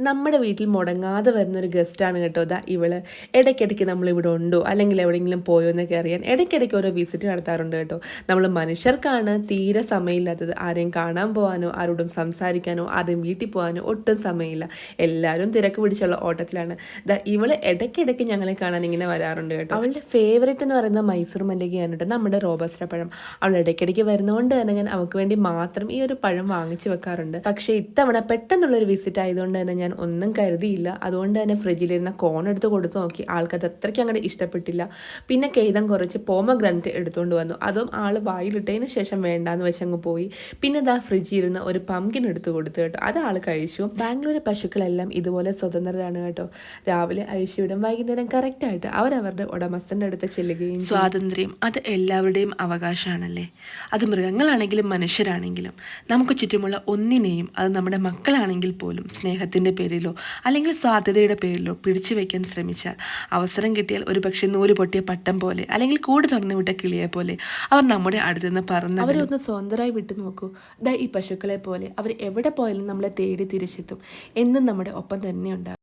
നമ്മുടെ വീട്ടിൽ മുടങ്ങാതെ വരുന്നൊരു ഗസ്റ്റാണ് കേട്ടോ ഇവള്. ഇടയ്ക്കിടയ്ക്ക് നമ്മളിവിടെ ഉണ്ടോ അല്ലെങ്കിൽ എവിടെയെങ്കിലും പോയോ എന്നൊക്കെ അറിയാൻ ഇടയ്ക്കിടയ്ക്ക് ഓരോ വിസിറ്റ് നടത്താറുണ്ട് കേട്ടോ. നമ്മൾ മനുഷ്യർക്കാണ് തീരെ സമയമില്ലാത്തത്. ആരെയും കാണാൻ പോകാനോ ആരോടും സംസാരിക്കാനോ ആരെയും വീട്ടിൽ പോകാനോ ഒട്ടും സമയമില്ല. എല്ലാവരും തിരക്ക് പിടിച്ചുള്ള ഓട്ടത്തിലാണ്. ഇവള് ഇടയ്ക്കിടയ്ക്ക് ഞങ്ങളെ കാണാൻ ഇങ്ങനെ വരാറുണ്ട് കേട്ടോ. അവളുടെ ഫേവറേറ്റ് എന്ന് പറയുന്നത് മൈസൂർ മല്ലികയാണ് കേട്ടോ, നമ്മുടെ റോബസ്റ്റ പഴം. അവൾ ഇടയ്ക്കിടയ്ക്ക് വരുന്നതുകൊണ്ട് തന്നെ ഞാൻ അവൾക്ക് വേണ്ടി മാത്രം ഈ ഒരു പഴം വാങ്ങിച്ചു വെക്കാറുണ്ട്. പക്ഷേ ഇത്തവണ പെട്ടെന്നുള്ളൊരു വിസിറ്റ് ആയതുകൊണ്ട് തന്നെ ഞാൻ ഒന്നും കരുതിയില്ല. അതുകൊണ്ട് തന്നെ ഫ്രിഡ്ജിലിരുന്ന കോൺ എടുത്ത് കൊടുത്തു നോക്കി. ആൾക്കത് അത്രയ്ക്ക് അങ്ങോട്ട് ഇഷ്ടപ്പെട്ടില്ല. പിന്നെ കേതം കുറച്ച് പോമഗ്രാനറ്റ് എടുത്തുകൊണ്ട് വന്നു. അതും ആൾ വായിലിട്ടതിന് ശേഷം വേണ്ടാന്ന് വെച്ചങ്ങ് പോയി. പിന്നെ ഫ്രിഡ്ജിൽ ഇരുന്ന് ഒരു പംകിൻ എടുത്ത് കൊടുത്തു കേട്ടോ. അത് ആൾ കഴിച്ചു. ബാംഗ്ലൂർ പശുക്കളെല്ലാം ഇതുപോലെ സ്വതന്ത്രരാണ് കേട്ടോ. രാവിലെ അഴിച്ചുവിടും, വൈകുന്നേരം കറക്റ്റായിട്ട് അവരവരുടെ ഉടമസ്ഥൻ്റെ അടുത്ത് ചെല്ലുകയും. സ്വാതന്ത്ര്യം അത് എല്ലാവരുടെയും അവകാശമാണല്ലേ. അത് മൃഗങ്ങളാണെങ്കിലും മനുഷ്യരാണെങ്കിലും നമുക്ക് ചുറ്റുമുള്ള ഒന്നിനെയും, അത് നമ്മുടെ മക്കളാണെങ്കിൽ പോലും, സ്നേഹത്തിൻ്റെ പേരിലോ അല്ലെങ്കിൽ സാധ്യതയുടെ പേരിലോ പിടിച്ചു വയ്ക്കാൻ ശ്രമിച്ചാൽ അവസരം കിട്ടിയാൽ ഒരു പക്ഷേ നൂല് പൊട്ടിയ പട്ടം പോലെ അല്ലെങ്കിൽ കൂട് തുറന്നു വിട്ട കിളിയെ പോലെ അവർ നമ്മുടെ അടുത്തുനിന്ന് പറന്ന് അവരൊന്ന് സ്വതന്ത്രമായി വിട്ടു നോക്കൂ. ഈ പശുക്കളെ പോലെ അവർ എവിടെ പോയാലും നമ്മളെ തേടി തിരിച്ചെത്തും. എന്നും നമ്മുടെ ഒപ്പം തന്നെ ഉണ്ടാകും.